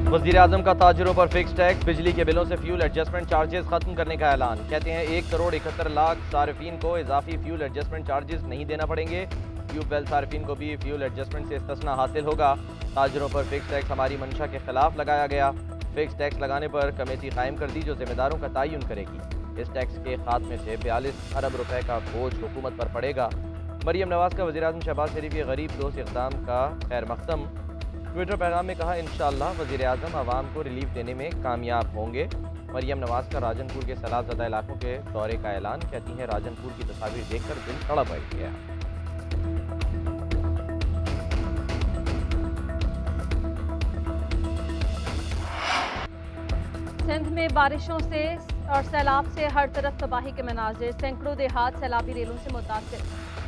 वज़ीर-ए-आज़म का ताजिरों पर फिक्स टैक्स, बिजली के बिलों से फ्यूल एडजस्टमेंट चार्जेस खत्म करने का ऐलान। कहते हैं 1,71,00,000 सार्फिन को इजाफी फ्यूल एडजस्टमेंट चार्जेस नहीं देना पड़ेंगे। ट्यूबवेल सार्फिन को भी फ्यूल एडजस्टमेंट से इस्तिस्ना हासिल होगा। ताजिरों पर फिक्स टैक्स हमारी मंशा के खिलाफ लगाया गया। फिक्स टैक्स लगाने पर कमेटी कायम कर दी जो जिम्मेदारों का तयन करेगी। इस टैक्स के खात्मे से 42 अरब रुपए का बोझ हुकूमत पर पड़ेगा। मरियम नवाज का वज़ीर-ए-आज़म शहबाज शरीफ के गरीब दोस्त इक़दाम का खैर मक़दम। ट्विटर पैगाम में कहा, इंशाअल्लाह वज़ीर-ए-आज़म आवाम को रिलीफ देने में कामयाब होंगे। मरियम नवाज का राजनपुर के सैलाब-ज़दा इलाकों के दौरे का ऐलान। कहती हैं राजनपुर की तस्वीर देखकर दिल तड़प बैठ गया। सिंध में बारिशों से और सैलाब से हर तरफ तबाही के मनाजिर, सैकड़ों देहात सैलाबी रेलों से मुतासिर।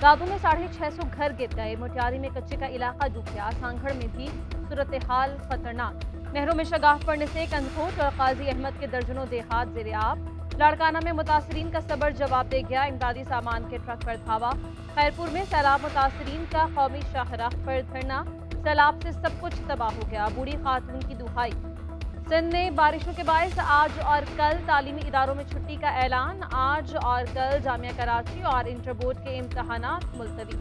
दादू में 650 घर गिर गए, मोटियारी में कच्चे का इलाका डूब गया, सांगड़ में भी सूरत हाल खतरनाक। नहरों में शगाफ पड़ने से कंदकोट और काजी अहमद के दर्जनों देहात ज़ेरे आब। लाड़काना में मुतासरीन का सबर जवाब दे गया, इमदादी सामान के ट्रक पर धावा। खैरपुर में सैलाब मुतासरीन का कौमी शाहराह पर धरना, सैलाब से सब कुछ तबाह हो गया, बूढ़ी खातून की दुहाई। सिंध में बारिशों के बायस आज और कल तालीमी इदारों में छुट्टी का ऐलान। आज और कल जामिया कराची और इंटर बोर्ड के इम्तहानात मुलतवी।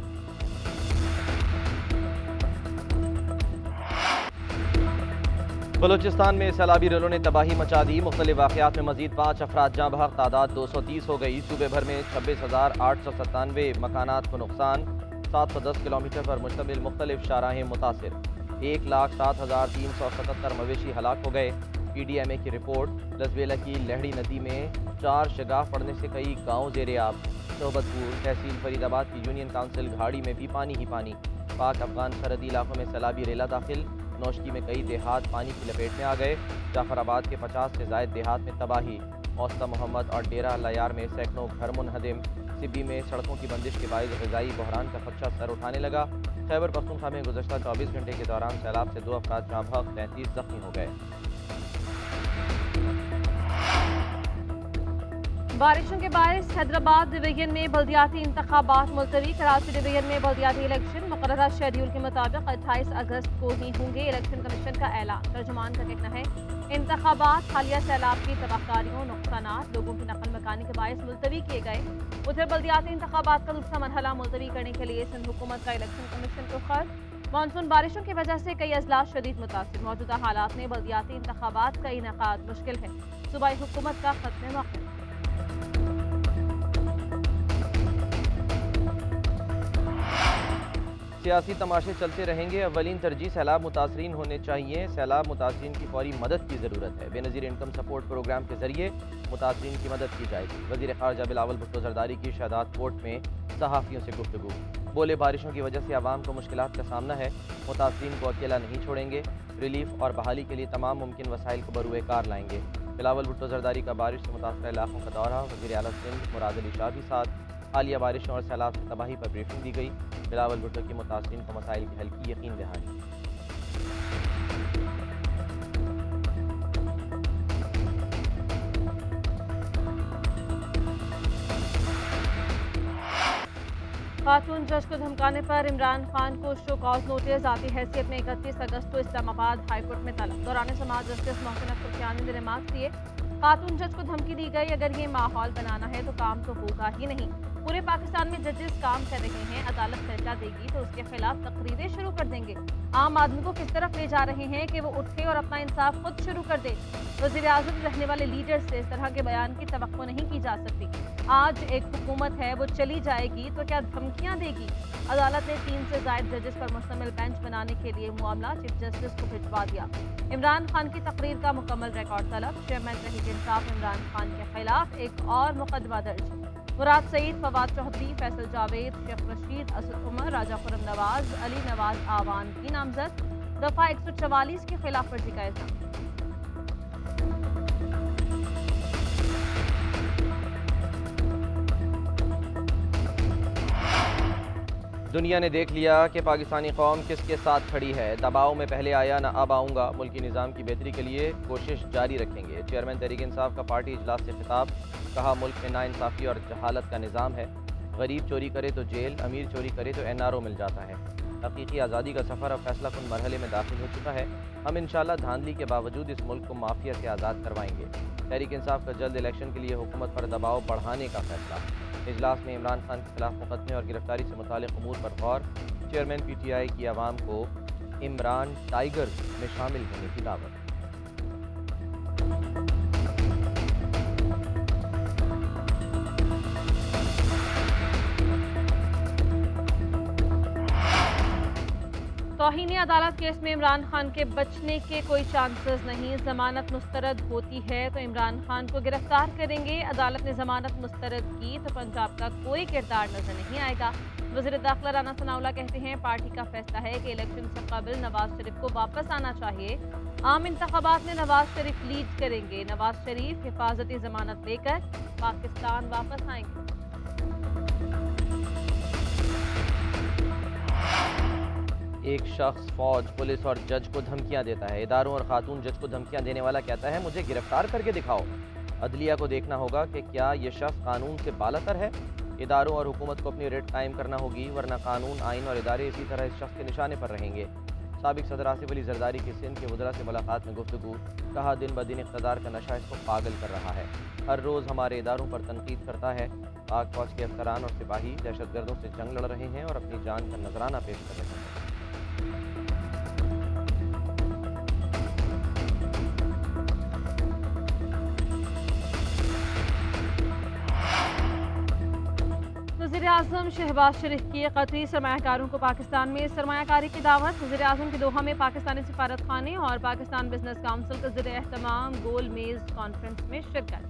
बलूचिस्तान में सैलाबी रेलों ने तबाही मचा दी। मुख्तलिफ वाक़यात में मजीद 5 अफराद जाँ बहक, तादाद 230 हो गई। सूबे भर में 26,897 मकानात को नुकसान। 710 किलोमीटर पर मुश्तमिल मुख्तलिफ शाहराहें मुतासिर। 1,07,377 मवेशी हलाक हो गए। PDMA की रिपोर्ट। लसबेला की लहड़ी नदी में 4 शगाफ पड़ने से कई गाँव ज़ेरे आब। सोहबतपुर तहसील फरीदाबाद की यूनियन काउंसिल घाड़ी में भी पानी ही पानी। पाक अफगान सरहदी इलाकों में सैलाबी रेला दाखिल। नौशकी में कई देहात पानी की लपेट में आ गए। जाफराबाद के 50 से ज़ायद देहात में तबाही। औस्ता मोहम्मद और डेरा लयार में सैकड़ों घर मुनहदिम। सिब्बी में सड़कों की बंदिश के बायस ग़िज़ाई बहरान का खदशा सर उठाने लगा। खैबर पख्तूनख्वा में गुज़श्ता 24 घंटे के दौरान सैलाब से 2 अफराद जाँ बहक, 33 ज़ख्मी हो गए। बारिशों के बायस हैदराबाद डिवीजन में बल्दियाती इंतखाबात मुलतवी। कराची डिवीजन में बल्दियाती इलेक्शन मुकर्ररा शेड्यूल के मुताबिक 28 अगस्त को ही होंगे। इलेक्शन कमीशन का ऐलान। तर्जुमान का कहना है इंतखाबात हालिया सैलाब की तबाहकारियों, नुकसानात, लोगों की नकल मकानी के बायस मुलतवी किए गए। उधर बल्दियाती इंतखाबात का दूसरा मरहला मुलतवी करने के लिए सिंध हुकूमत का इलेक्शन कमीशन को खत। मानसून बारिशों की वजह से कई अजला शदीद मुतासिर। मौजूदा हालात में बल्दियाती इंतखाबात का इनेकाद मुश्किल है। सूबाई हुकूमत का खत में मौक़िफ़। सियासी तमाशे चलते रहेंगे। अव्वलीन तरजीह सैलाब मुतासरीन होने चाहिए। सैलाब मुतासरीन की फौरी मदद की ज़रूरत है। बेनज़ीर इनकम सपोर्ट प्रोग्राम के जरिए मुतासरीन की मदद की जाएगी। वज़ीर ख़ारजा बिलावल भुट्टो ज़रदारी की शहादत कोर्ट में सहाफ़ियों से गुफ्तगू। बोले, बारिशों की वजह से आवाम को मुश्किलात का सामना है, मुतासरीन को अकेला नहीं छोड़ेंगे। रिलीफ और बहाली के लिए तमाम मुमकिन वसाइल को बरूए कार लाएंगे। बिलावल भुट्टो ज़रदारी का बारिश से मुतासर इलाकों का दौरा। वज़ीर आला सिंध मुराद अली शाह भी साथ। हालिया बारिशों और सैलाब से तबाही पर ब्रीफिंग दी गई। बिलावल भुट्टो की मुतासरीन को मसाइल की हल की यकीन दहानी। खातून जज को धमकाने पर इमरान खान को शो कॉज नोटिस। ज़ाती हैसियत में 31 अगस्त को इस्लामाबाद हाईकोर्ट में तलब। दौरान समाज जस्टिस मोहसिन अख्तर कियानी ने रिमार्क दिए, खातून जज को धमकी दी गई, अगर ये माहौल बनाना है तो काम तो होगा ही नहीं। पूरे पाकिस्तान में जजेस काम कर रहे हैं, अदालत फैसला देगी तो उसके खिलाफ तकरीरें शुरू कर देंगे। आम आदमी को किस तरफ ले जा रहे हैं कि वो उठे और अपना इंसाफ खुद शुरू कर दे। वज़ीर-ए-आज़म रहने वाले लीडर से इस तरह के बयान की तवक्को नहीं की जा सकती। आज एक हुकूमत है, वो चली जाएगी तो क्या धमकियां देगी। अदालत ने 3 से ज़ायद जजेस पर मुश्तमिल बेंच बनाने के लिए मामला चीफ जस्टिस को भिजवा दिया। इमरान खान की तकरीर का मुकम्मल रिकॉर्ड तलब। चेयरमैन तहरीक इंसाफ इमरान खान के खिलाफ एक और मुकदमा दर्ज। मुराद सईद, फवाद चौधरी, फैसल जावेद, शेख रशीद, असद उमर, राजा खुरम नवाज, अली नवाज आवान की नामजद। दफा 144 की खिलाफ वर्जी का इल्जाम। दुनिया ने देख लिया कि पाकिस्तानी कौम किसके साथ खड़ी है। दबाव में पहले आया ना अब आऊँगा। मुल्की निज़ाम की बेहतरी के लिए कोशिश जारी रखेंगे। चेयरमैन तहरीक इंसाफ का पार्टी इजलास से खिताब। कहा, मुल्क में नाइंसाफ़ी और जहालत का निज़ाम है। गरीब चोरी करे तो जेल, अमीर चोरी करे तो NRO मिल जाता है। हकीकी आज़ादी का सफ़र अब फैसला कुन मरहले में दाखिल हो चुका है। हम इंशाअल्लाह धांधली के बावजूद इस मुल्क को माफिया से आज़ाद करवाएंगे। तहरीक इंसाफ का जल्द इलेक्शन के लिए हुकूमत पर दबाव बढ़ाने का फैसला। इजलास में इमरान खान के खिलाफ मुकदमे और गिरफ्तारी से मुतालिक अमूर पर गौर। चेयरमैन PTI की आवाम को इमरान टाइगर्स में शामिल होने की दावत। तौहीन अदालत केस में इमरान खान के बचने के कोई चांसेस नहीं। जमानत मुस्तरद होती है तो इमरान खान को गिरफ्तार करेंगे। अदालत ने जमानत मुस्तरद की तो पंजाब का कोई किरदार नजर नहीं आएगा। वज़ीर दाखिला राना सनाउल्लाह कहते हैं पार्टी का फैसला है कि इलेक्शन से कबल नवाज शरीफ को वापस आना चाहिए। आम इंतखाबात में नवाज शरीफ लीड करेंगे। नवाज शरीफ हिफाजती जमानत लेकर पाकिस्तान वापस आएंगे। एक शख्स फौज, पुलिस और जज को धमकियां देता है। इदारों और खातून जज को धमकियां देने वाला कहता है मुझे गिरफ्तार करके दिखाओ। अदलिया को देखना होगा कि क्या ये शख्स कानून से बालातर है। इदारों और हुकूमत को अपनी रेड कायम करना होगी, वरना कानून, आइन और इदारे इसी तरह इस शख्स के निशाने पर रहेंगे। साबिक सदर आसिफ अली जरदारी की सिंध के वज़रा से मुलाकात में गुफ्तगू। कहा दिन ब दिन इक़्तिदार का नशा इसको पागल कर रहा है। हर रोज़ हमारे इदारों पर तनकीद करता है। पाक फौज के अफसरान और सिपाही दहशतगर्दों से जंग लड़ रहे हैं और अपनी जान का नजराना पेश कर रहे हैं। वज़ीर-ए-आज़म शहबाज शरीफ की कतरी सरमायाकारों को पाकिस्तान में सरमायाकारी की दावत। वज़ीर-ए-आज़म के दोहा में पाकिस्तानी सिफारत खाने और पाकिस्तान बिजनेस काउंसिल के ज़रिए एहतमाम गोल मेज़ कॉन्फ्रेंस में शिरकत।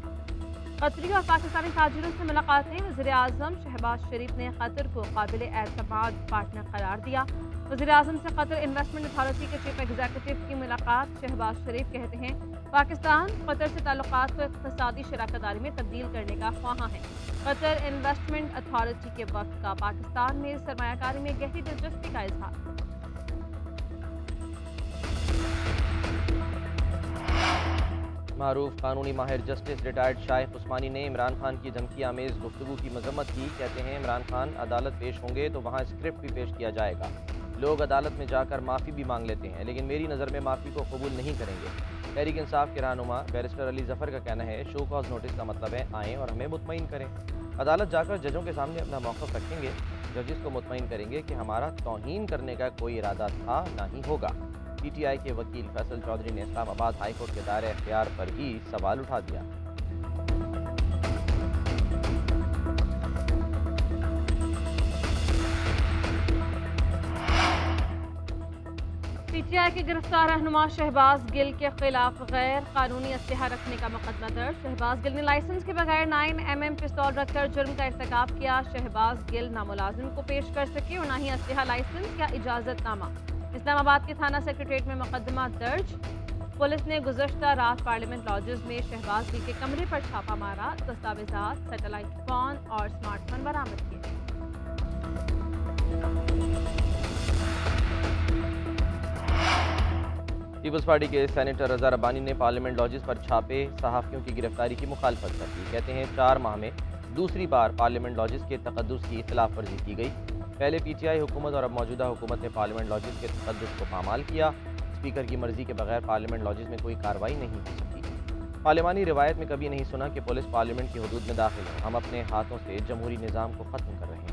कतरी और पाकिस्तानी ताजिरों से मुलाकातें। वज़ीर-ए-आज़म शहबाज शरीफ ने कतर को काबिल एतमाद पार्टनर करार दिया। वज़ीर-ए-आज़म से कतर इन्वेस्टमेंट अथॉरिटी के चीफ एग्जीक्यूटिव की मुलाकात। शहबाज शरीफ कहते हैं पाकिस्तान कतर से ताल्लुकात को इक़्तिसादी शराकतदारी में तब्दील करने का ख्वाहां है। कतर इन्वेस्टमेंट अथॉरिटी के वक्त का पाकिस्तान में सरमायाकारी में गहरी दिलचस्पी का इजहार। मारूफ कानूनी माहिर जस्टिस रिटायर्ड शाइख उस्मानी ने इमरान खान की धमकी आमेज गुफ्तगू की मजम्मत की। कहते हैं इमरान खान अदालत पेश होंगे तो वहाँ स्क्रिप्ट भी पेश किया जाएगा। लोग अदालत में जाकर माफ़ी भी मांग लेते हैं, लेकिन मेरी नज़र में माफ़ी को कबूल नहीं करेंगे। तहरीक इंसाफ के रहनुमा बैरिस्टर अली जफ़र का कहना है शो कॉज नोटिस का मतलब है आएँ और हमें मुतमईन करें। अदालत जाकर जजों के सामने अपना मौक़िफ़ रखेंगे। जजिस को मुतमईन करेंगे कि हमारा तौहीन करने का कोई इरादा था ना ही होगा। PTI के वकील फैसल चौधरी ने इस्लामाबाद हाई कोर्ट के दायरे इख्तियार पर भी सवाल उठा दिया। PTI के गिरफ्तार रहनुमा शहबाज गिल के खिलाफ गैर कानूनी असलहा रखने का मुकदमा दर्ज। शहबाज गिल ने लाइसेंस के बगैर 9mm पिस्तौल रखकर जुर्म का इर्तिकाब किया। शहबाज गिल ना मुलाजिम को पेश कर सके और ना ही असलहा लाइसेंस या इजाजतनामा। इस्लामाबाद के थाना सेक्रेटरीट में मुकदमा दर्ज। पुलिस ने गुज़श्ता रात पार्लियामेंट लॉजेस में शहबाज गिल के कमरे पर छापा मारा। दस्तावेजात, सैटेलाइट फोन और स्मार्टफोन बरामद किए। पीपल्स पार्टी के सेनेटर रज़ा रब्बानी ने पार्लियामेंट लॉजेस पर छापे सहाफ़ियों की गिरफ्तारी की मुखालफत कर दी। कहते हैं 4 माह में दूसरी बार पार्लियामेंट लॉजेस के तक़द्दुस की खिलाफ वर्जी की गई। पहले PTI हुकूमत और अब मौजूदा हुकूमत ने पार्लियामेंट लॉजेस के तक़द्दुस को पामाल किया। स्पीकर की मर्जी के बगैर पार्लियामेंट लॉजेस में कोई कार्रवाई नहीं हो सकती। पार्लियामानी रिवायत में कभी नहीं सुना कि पुलिस पार्लियामेंट की हदूद में दाखिल हो। हम अपने हाथों से जमहूरी निज़ाम को ख़त्म कर रहे हैं।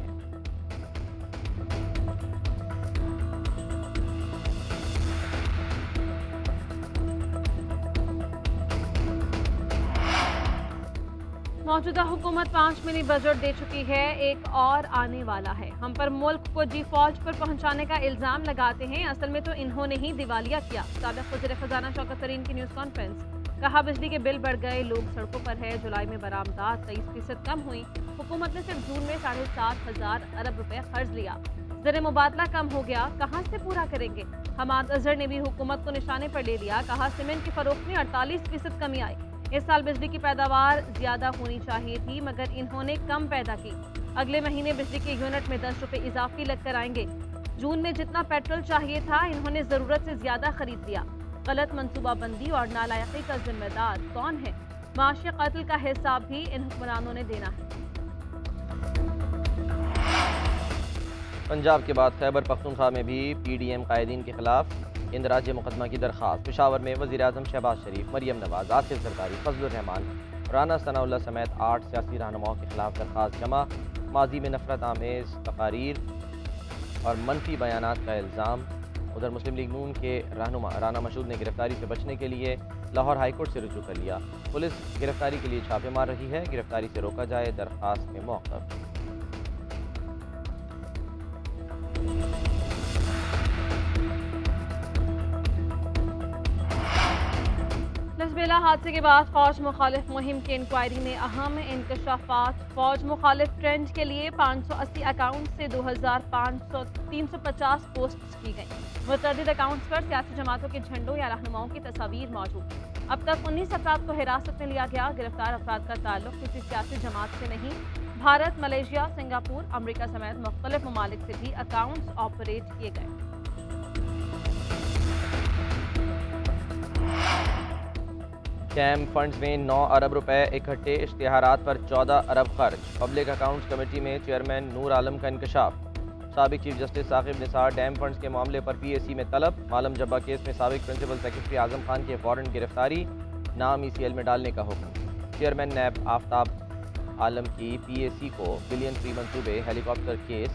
मौजूदा हुकूमत 5 मिनी बजट दे चुकी है, एक और आने वाला है। हम पर मुल्क को डिफॉल्ट पर पहुंचाने का इल्जाम लगाते हैं, असल में तो इन्होंने ही दिवालिया किया। साबिक़ वज़ीर ख़ज़ाना शौकत तरीन की न्यूज़ कॉन्फ्रेंस। कहा बिजली के बिल बढ़ गए, लोग सड़कों पर है। जुलाई में बरामदात 23% कम हुई। हुकूमत ने सिर्फ जून में 7,500 अरब रुपए खर्च लिया। ज़र मुबादला कम हो गया, कहाँ से पूरा करेंगे। हमाद अजहर ने भी हुकूमत को निशाने पर ले लिया। कहा सीमेंट की फरोख्त में 48% कमी आई। इस साल बिजली की पैदावार ज्यादा होनी चाहिए थी, मगर इन्होंने कम पैदा की। अगले महीने बिजली के यूनिट में 10 रुपए इजाफी लगकर आएंगे। जून में जितना पेट्रोल चाहिए था, इन्होंने जरूरत से ज्यादा खरीद लिया। गलत मनसूबाबंदी और नालायकी का जिम्मेदार कौन है? माशी कत्ल का हिसाब भी इन हुक्मरानों ने देना है। पंजाब के बाद खैबर पख्तूनख्वा में भी PDM कायदीन के खिलाफ इंदराज मुकदमा की दरख्वास्त। पेशावर में वज़ीर आज़म शहबाज शरीफ, मरियम नवाज, आसिफ जरदारी, फजलुर रहमान, राना सनाउल्लाह समेत 8 सियासी रहनुमाओं के खिलाफ दरख्वास्त जमा। माजी में नफरत आमेज तकारीर और मनफी बयानात का इल्ज़ाम। उधर मुस्लिम लीग नून के रहनुमा राना मशहूद ने गिरफ्तारी से बचने के लिए लाहौर हाईकोर्ट से रुजू कर लिया। पुलिस गिरफ्तारी के लिए छापे मार रही है, गिरफ्तारी से रोका जाए, दरख्वास्त में मौक़िफ़। लसबेला हादसे के बाद फौज मुखालिफ मुहिम की इंक्वायरी में अहम इंकशाफात। फौज मुखालिफ ट्रेंड के लिए 580 अकाउंट से 350 पोस्ट की गई। मुतअद्दिद अकाउंट्स पर सियासी जमातों के झंडों या रहनुमाओं की तस्वीर मौजूद। अब तक 19 अफराद को हिरासत में लिया गया। गिरफ्तार अफराद का ताल्लुक किसी सियासी जमात से नहीं। भारत, मलेशिया, सिंगापुर, अमरीका समेत मुख्तलिफ ममालिक से भी अकाउंट्स ऑपरेट किए गए। कैम फंड्स में 9 अरब रुपए इकट्ठे, इश्तिहारात पर 14 अरब खर्च। पब्लिक अकाउंट्स कमेटी में चेयरमैन नूर आलम का इंकशाफ। साबिक chief justice Saqib Nisar dam funds के मामले पर PAC में तलब। मालम जब्बा केस में साबिक प्रिंसिपल सेक्रेटरी आजम खान के वारंट गिरफ्तारी, नाम ECL में डालने का हुक्म। चेयरमैन नैब आफ्ताब आलम की PAC को बिलियन फी मंसूबे, हेलीकॉप्टर केस,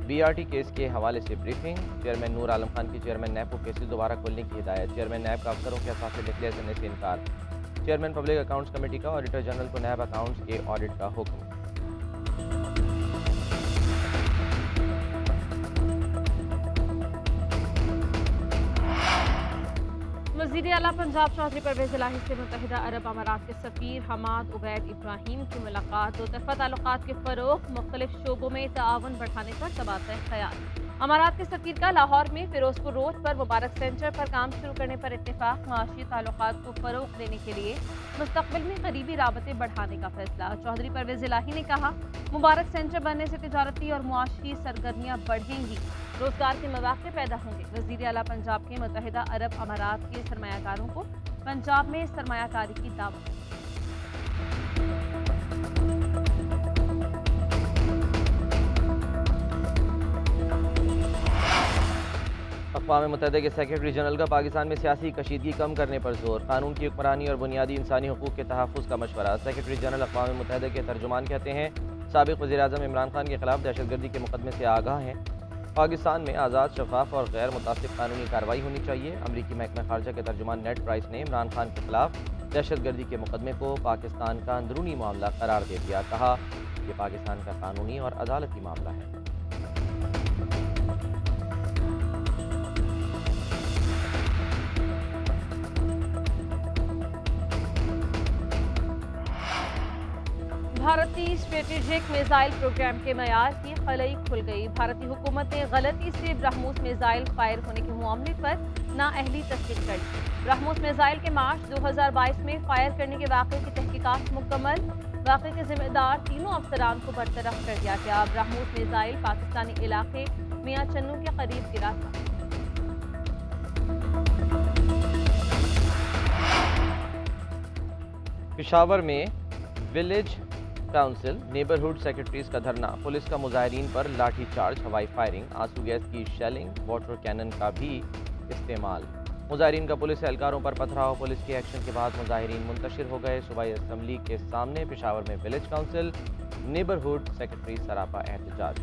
BRT केस के हवाले से ब्रीफिंग। चेयरमैन नूर आलम खान की चेयरमैन नैब को केसेस दोबारा खोलने की हिदायत। चेयरमैन नैब का अफसरों के असासे डिक्लेयर करने से इनकार। चेयरमैन पब्लिक अकाउंट्स कमेटी का ऑडिटर जनरल को नैब अकाउंट्स के ऑडिट का हुक्म। वज़ीर आला पंजाब चौधरी परवेज़ इलाही से मुत्तहिदा अरब अमारात के सफ़ीर हमाद उबैद इब्राहिम की मुलाकात। दो तरफ़ा ताल्लुकात के फ़रोग़, मुख्तलिफ शोबों में ताआवुन बढ़ाने पर तबादला ख्याल। अमारात के सफ़ीर का लाहौर में फिरोजपुर रोड पर मुबारक सेंटर पर काम शुरू करने पर इत्तेफाक। माशी ताल्लुकात को फ़रोग़ देने के लिए मुस्तक़बिल में करीबी राबतें बढ़ाने का फैसला। चौधरी परवेज़ इलाही ने कहा, मुबारक सेंटर बनने से तिजारती और मुआशी सरगर्मियाँ बढ़ेंगी, रोजगार के मौक़े पैदा होंगे। वज़ीर आला पंजाब के मुत्तहिदा अरब अमारात के सरमायाकारों को पंजाब में सरमायाकारी की दावत। अक़वाम मुत्तहिदा के सेक्रेटरी जनरल का पाकिस्तान में सियासी कशीदगी कम करने पर जोर। कानून की हुक्मरानी और बुनियादी इंसानी हकूक़ के तहफ़्फ़ुज़ का मशवरा। सेक्रेटरी जनरल अक़वाम मुत्तहिदा के तर्जुमान कहते हैं, साबिक़ वज़ीर आज़म इमरान खान के खिलाफ दहशतगर्दी के मुकदमे से आगाह हैं। पाकिस्तान में आज़ाद, शफाफ और गैर मुतासिब कानूनी कार्रवाई होनी चाहिए। अमरीकी महकमा खारजा के तर्जुमान नेड प्राइस ने इमरान खान के खिलाफ दहशतगर्दी के मुकदमे को पाकिस्तान का अंदरूनी मामला करार दे दिया। कहा, यह पाकिस्तान का कानूनी और अदालती मामला है। भारतीय स्ट्रेटेजिक मिसाइल प्रोग्राम के मयार की खलई खुल गई। भारतीय हुकूमत ने गलती से ब्रह्मोस मिसाइल फायर होने के मामले पर नाअहली तस्दीक कर दी। ब्रह्मोस मिसाइल के मार्च 2022 में फायर करने के वाक़े की तहकीकात मुकम्मल। वाक़े के जिम्मेदार तीनों अफसरान को बरतरफ कर दिया गया। ब्रह्मोस मिसाइल पाकिस्तानी इलाके मियां चन्नू के करीब गिरा था। पेशावर में विलेज काउंसिल नेबरहुड सेक्रेटरीज का धरना। पुलिस का मुजाहिरीन पर लाठी चार्ज, हवाई फायरिंग, आंसू गैस की शेलिंग, वाटर कैनन का भी इस्तेमाल। मुजाहिरीन का पुलिस एहलकारों पर पथराव। पुलिस के एक्शन के बाद मुजाहिरीन मुंतशिर हो गए। सूबाई असम्बली के सामने पेशावर में विलेज काउंसिल नेबरहुड सेक्रेटरी सरापा एहतजाज।